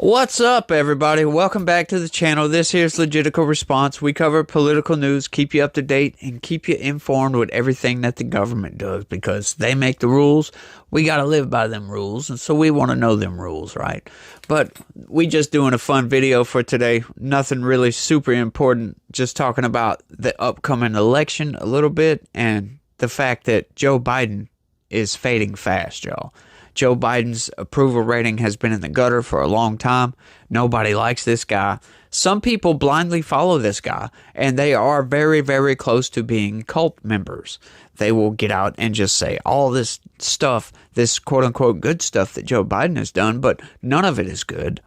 What's up, everybody? Welcome back to the channel. This here's Legitical Response. We cover political news, keep you up to date, and keep you informed with everything that the government does because they make the rules. We got to live by them rules, and so we want to know them rules, right? But we just doing a fun video for today. Nothing really super important. Just talking about the upcoming election a little bit and the fact that Joe Biden is fading fast, y'all. Joe Biden's approval rating has been in the gutter for a long time. Nobody likes this guy. Some people blindly follow this guy, and they are very, very close to being cult members. They will get out and just say all this stuff, this quote-unquote good stuff that Joe Biden has done, but none of it is good.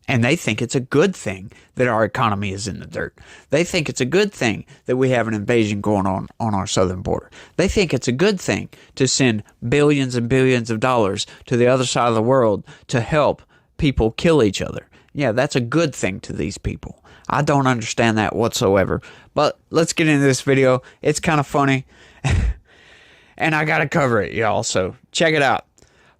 And they think it's a good thing that our economy is in the dirt. They think it's a good thing that we have an invasion going on our southern border. They think it's a good thing to send billions and billions of dollars to the other side of the world to help people kill each other. Yeah, that's a good thing to these people. I don't understand that whatsoever. But let's get into this video. It's kind of funny. And I got to cover it, y'all. So check it out.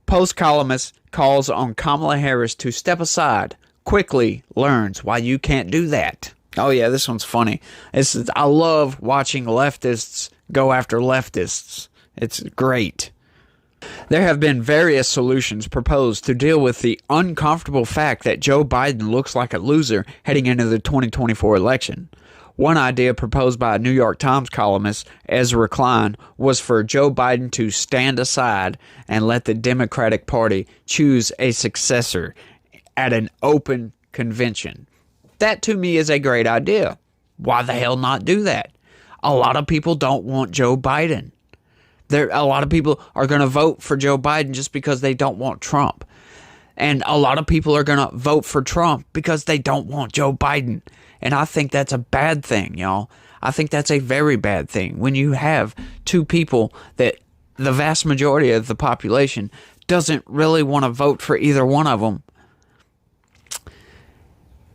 Post columnist calls on Kamala Harris to step aside. Quickly learns why you can't do that. Oh yeah, this one's funny. I love watching leftists go after leftists. It's great. There have been various solutions proposed to deal with the uncomfortable fact that Joe Biden looks like a loser heading into the 2024 election. One idea proposed by New York Times columnist Ezra Klein was for Joe Biden to stand aside and let the Democratic Party choose a successor at an open convention. That to me is a great idea. Why the hell not do that? A lot of people don't want Joe Biden. A lot of people are going to vote for Joe Biden just because they don't want Trump. And a lot of people are going to vote for Trump because they don't want Joe Biden. And I think that's a bad thing, y'all. I think that's a very bad thing when you have two people that the vast majority of the population doesn't really want to vote for either one of them.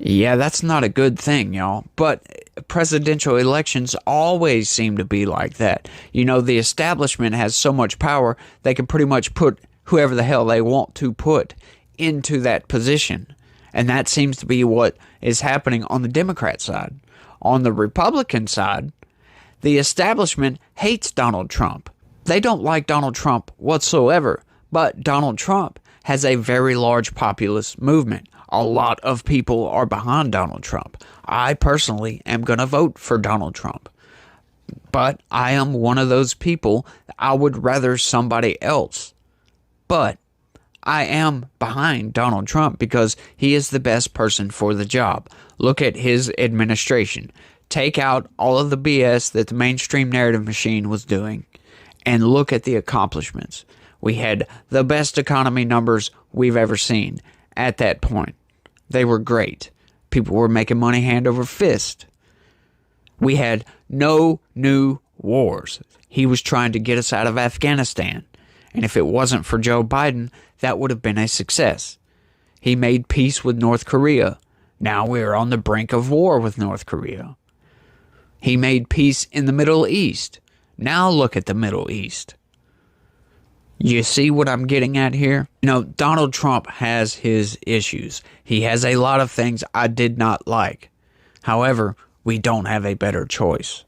Yeah, that's not a good thing, y'all. But presidential elections always seem to be like that. You know, the establishment has so much power, they can pretty much put whoever the hell they want to put into that position. And that seems to be what is happening on the Democrat side. On the Republican side, the establishment hates Donald Trump. They don't like Donald Trump whatsoever. But Donald Trump has a very large populist movement. A lot of people are behind Donald Trump. I personally am going to vote for Donald Trump. But I am one of those people, I would rather somebody else. But I am behind Donald Trump because he is the best person for the job. Look at his administration. Take out all of the BS that the mainstream narrative machine was doing and look at the accomplishments. We had the best economy numbers we've ever seen at that point. They were great. People were making money hand over fist. We had no new wars. He was trying to get us out of Afghanistan. And if it wasn't for Joe Biden, that would have been a success. He made peace with North Korea. Now we're on the brink of war with North Korea. He made peace in the Middle East. Now look at the Middle East. You see what I'm getting at here? You know, Donald Trump has his issues. He has a lot of things I did not like. However, we don't have a better choice.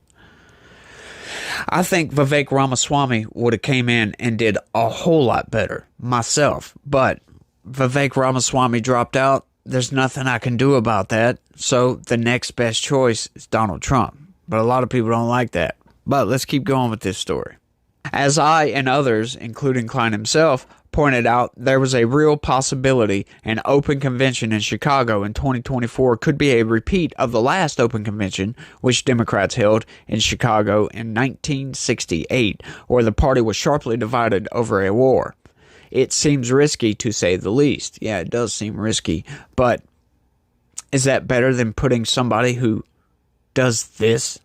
I think Vivek Ramaswamy would have came in and did a whole lot better myself. But Vivek Ramaswamy dropped out. There's nothing I can do about that. So the next best choice is Donald Trump. But a lot of people don't like that. But let's keep going with this story. As I and others, including Klein himself, pointed out, there was a real possibility an open convention in Chicago in 2024 could be a repeat of the last open convention, which Democrats held in Chicago in 1968, where the party was sharply divided over a war. It seems risky, to say the least. Yeah, it does seem risky, but is that better than putting somebody who does this?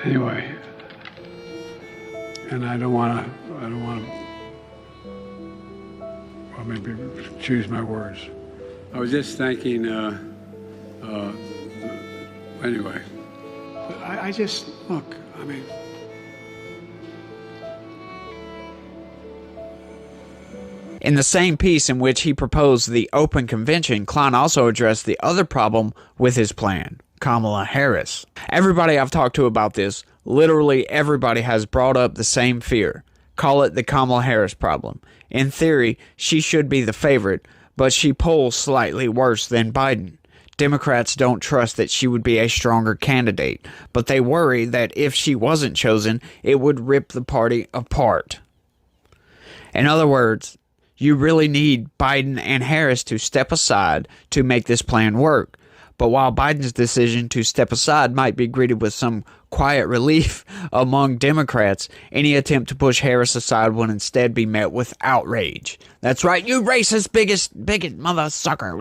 Anyway, and I don't want to, well, maybe choose my words. I was just thinking, anyway, I just, look, I mean, In the same piece in which he proposed the open convention, Klein also addressed the other problem with his plan, Kamala Harris. Everybody I've talked to about this, literally everybody has brought up the same fear. Call it the Kamala Harris problem. In theory, she should be the favorite, but she polls slightly worse than Biden. Democrats don't trust that she would be a stronger candidate, but they worry that if she wasn't chosen, it would rip the party apart. In other words, you really need Biden and Harris to step aside to make this plan work. But while Biden's decision to step aside might be greeted with some quiet relief among Democrats, any attempt to push Harris aside would instead be met with outrage. That's right, you racist, bigot mother sucker.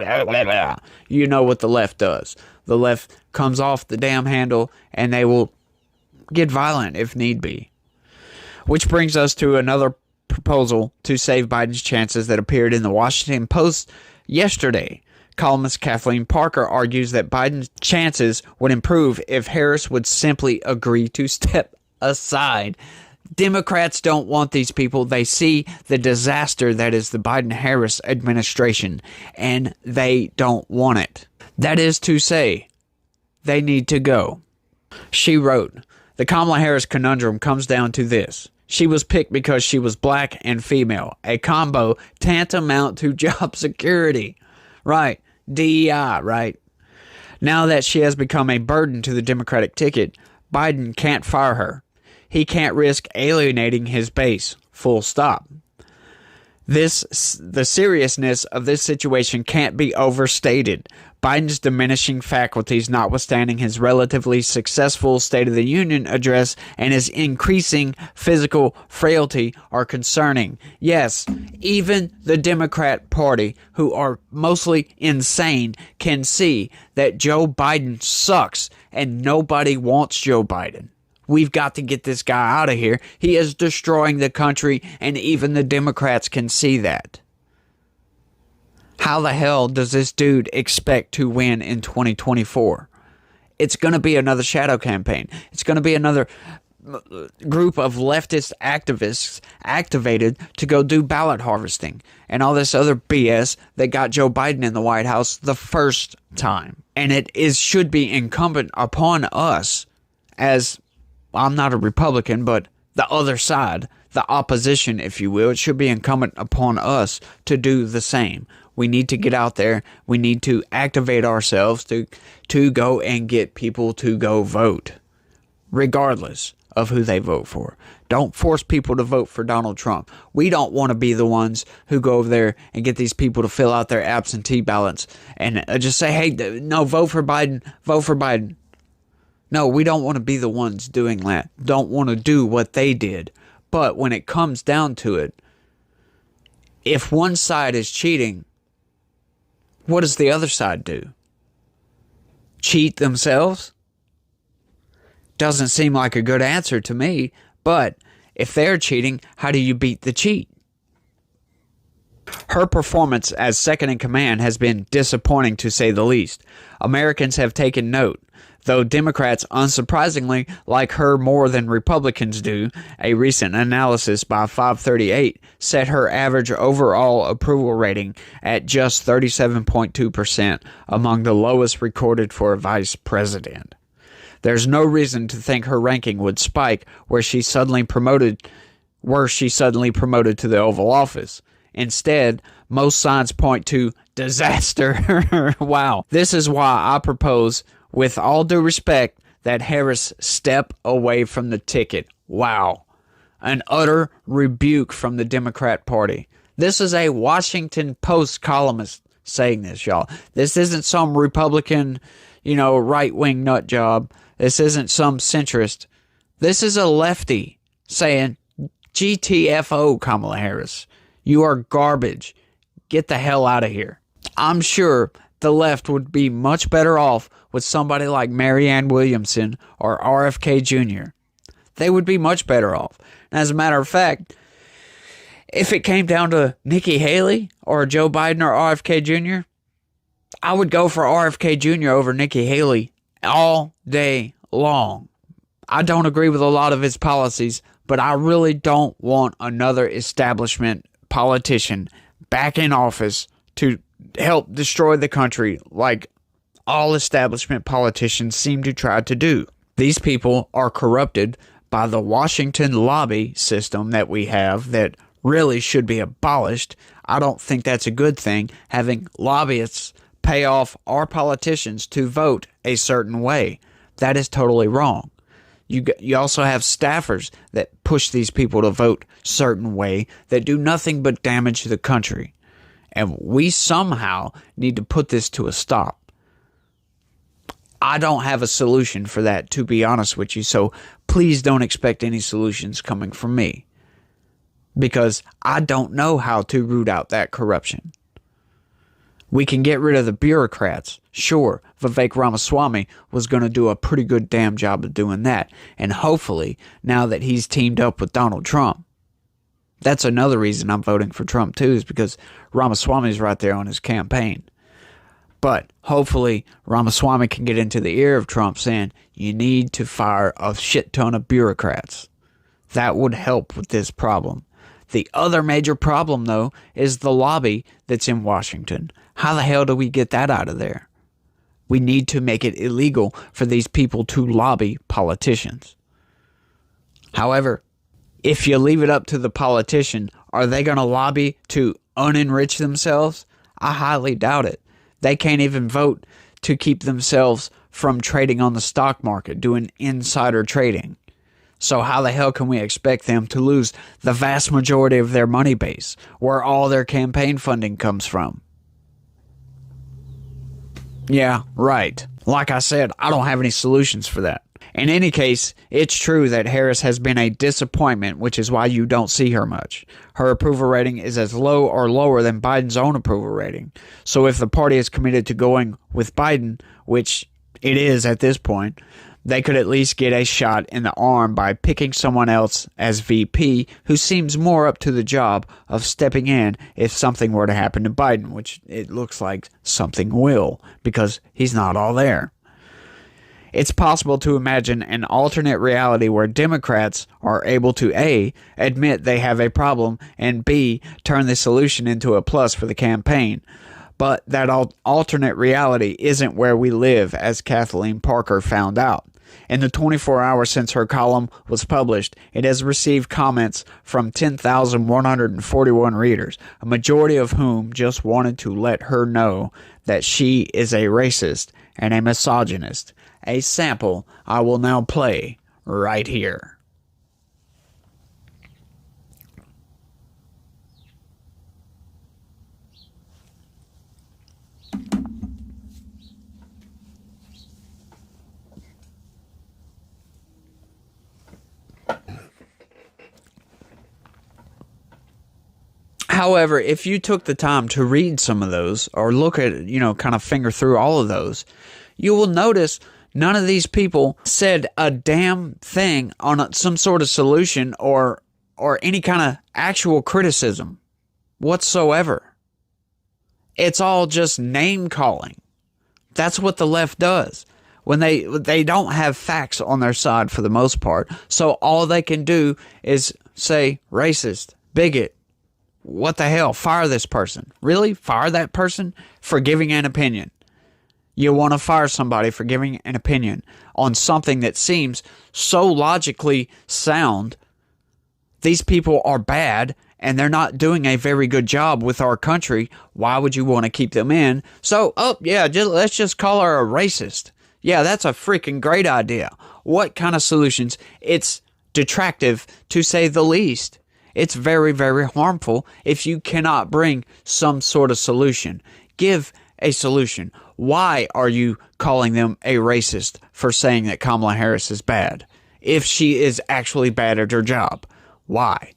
You know what the left does. The left comes off the damn handle and they will get violent if need be. Which brings us to another proposal to save Biden's chances that appeared in the Washington Post yesterday. Columnist Kathleen Parker argues that Biden's chances would improve if Harris would simply agree to step aside. Democrats don't want these people. They see the disaster that is the Biden-Harris administration, and they don't want it. That is to say, they need to go. She wrote, "The Kamala Harris conundrum comes down to this. She was picked because she was black and female, a combo tantamount to job security." Right. DEI, right? Now that she has become a burden to the Democratic ticket, Biden can't fire her. He can't risk alienating his base. Full stop. The seriousness of this situation can't be overstated. Biden's diminishing faculties, notwithstanding his relatively successful State of the Union address and his increasing physical frailty, are concerning. Yes, even the Democrat Party, who are mostly insane, can see that Joe Biden sucks and nobody wants Joe Biden. We've got to get this guy out of here. He is destroying the country, and even the Democrats can see that. How the hell does this dude expect to win in 2024? It's going to be another shadow campaign. It's going to be another group of leftist activists activated to go do ballot harvesting and all this other BS that got Joe Biden in the White House the first time. And should be incumbent upon us as, I'm not a Republican, but the other side, the opposition, if you will, it should be incumbent upon us to do the same. We need to get out there. We need to activate ourselves to go and get people to go vote, regardless of who they vote for. Don't force people to vote for Donald Trump. We don't want to be the ones who go over there and get these people to fill out their absentee ballots and just say, hey, no, vote for Biden, vote for Biden. No, we don't want to be the ones doing that. Don't want to do what they did. But when it comes down to it, if one side is cheating, what does the other side do? Cheat themselves? Doesn't seem like a good answer to me. But if they're cheating, how do you beat the cheat? Her performance as second in command has been disappointing, to say the least. Americans have taken note. Though Democrats, unsurprisingly, like her more than Republicans do. A recent analysis by 538 set her average overall approval rating at just 37.2%, among the lowest recorded for a vice president. There's no reason to think her ranking would spike were she suddenly promoted to the Oval Office. Instead, most signs point to disaster. Wow. This is why I propose, with all due respect, that Harris step away from the ticket. Wow. An utter rebuke from the Democrat Party. This is a Washington Post columnist saying this, y'all. This isn't some Republican, right-wing nut job. This isn't some centrist. This is a lefty saying, GTFO, Kamala Harris. You are garbage. Get the hell out of here. I'm sure the left would be much better off with somebody like Marianne Williamson or RFK Jr. They would be much better off. And as a matter of fact, if it came down to Nikki Haley or Joe Biden or RFK Jr., I would go for RFK Jr. over Nikki Haley all day long. I don't agree with a lot of his policies, but I really don't want another establishment politician back in office to help destroy the country like all establishment politicians seem to try to do. These people are corrupted by the Washington lobby system that we have that really should be abolished. I don't think that's a good thing, having lobbyists pay off our politicians to vote a certain way. That is totally wrong. You also have staffers that push these people to vote certain way that do nothing but damage the country. And we somehow need to put this to a stop. I don't have a solution for that, to be honest with you, so please don't expect any solutions coming from me, because I don't know how to root out that corruption. We can get rid of the bureaucrats. Sure, Vivek Ramaswamy was going to do a pretty good damn job of doing that, and hopefully, now that he's teamed up with Donald Trump, that's another reason I'm voting for Trump too, is because Ramaswamy's right there on his campaign. But hopefully Ramaswamy can get into the ear of Trump saying, you need to fire a shit ton of bureaucrats. That would help with this problem. The other major problem, though, is the lobby that's in Washington. How the hell do we get that out of there? We need to make it illegal for these people to lobby politicians. However, if you leave it up to the politician, are they going to lobby to unenrich themselves? I highly doubt it. They can't even vote to keep themselves from trading on the stock market, doing insider trading. So how the hell can we expect them to lose the vast majority of their money base, where all their campaign funding comes from? Yeah, right. Like I said, I don't have any solutions for that. In any case, it's true that Harris has been a disappointment, which is why you don't see her much. Her approval rating is as low or lower than Biden's own approval rating. So if the party is committed to going with Biden, which it is at this point, they could at least get a shot in the arm by picking someone else as VP who seems more up to the job of stepping in if something were to happen to Biden, which it looks like something will, because he's not all there. It's possible to imagine an alternate reality where Democrats are able to A, admit they have a problem, and B, turn the solution into a plus for the campaign. But that alternate reality isn't where we live, as Kathleen Parker found out. In the 24 hours since her column was published, it has received comments from 10,141 readers, a majority of whom just wanted to let her know that she is a racist and a misogynist. A sample I will now play right here. However, if you took the time to read some of those, or look at, kind of finger through all of those, you will notice none of these people said a damn thing on some sort of solution or any kind of actual criticism whatsoever. It's all just name calling. That's what the left does. When they don't have facts on their side for the most part, so all they can do is say racist, bigot. What the hell? Fire this person. Really? Fire that person for giving an opinion. You want to fire somebody for giving an opinion on something that seems so logically sound. These people are bad and they're not doing a very good job with our country. Why would you want to keep them in? So, let's just call her a racist. Yeah, that's a freaking great idea. What kind of solutions? It's detractive, to say the least. It's very, very harmful if you cannot bring some sort of solution. Give a solution. Why are you calling them a racist for saying that Kamala Harris is bad? If she is actually bad at her job, why?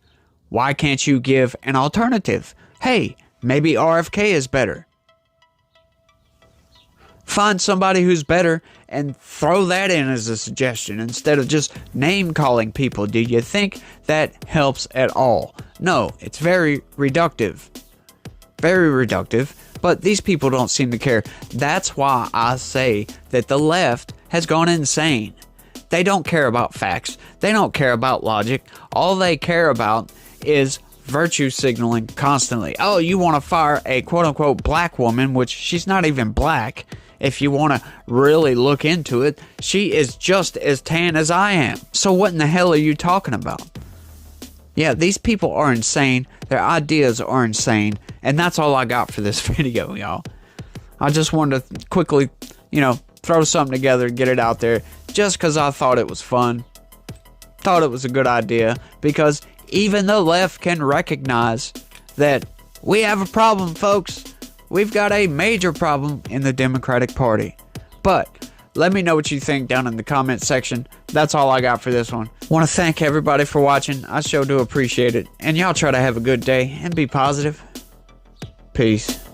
Why can't you give an alternative? Hey, maybe RFK is better. Find somebody who's better and throw that in as a suggestion instead of just name calling people. Do you think that helps at all? No, it's very reductive. Very reductive. But these people don't seem to care. That's why I say that the left has gone insane. They don't care about facts. They don't care about logic. All they care about is virtue signaling constantly. Oh, you want to fire a quote-unquote black woman, which she's not even black. If you want to really look into it, she is just as tan as I am. So what in the hell are you talking about? Yeah, these people are insane. Their ideas are insane. And that's all I got for this video, y'all. I just wanted to quickly, throw something together, get it out there, just because I thought it was fun. Thought it was a good idea, because even the left can recognize that we have a problem, folks. We've got a major problem in the Democratic Party. But let me know what you think down in the comment section. That's all I got for this one. Want to thank everybody for watching. I sure do appreciate it. And y'all try to have a good day and be positive. Peace.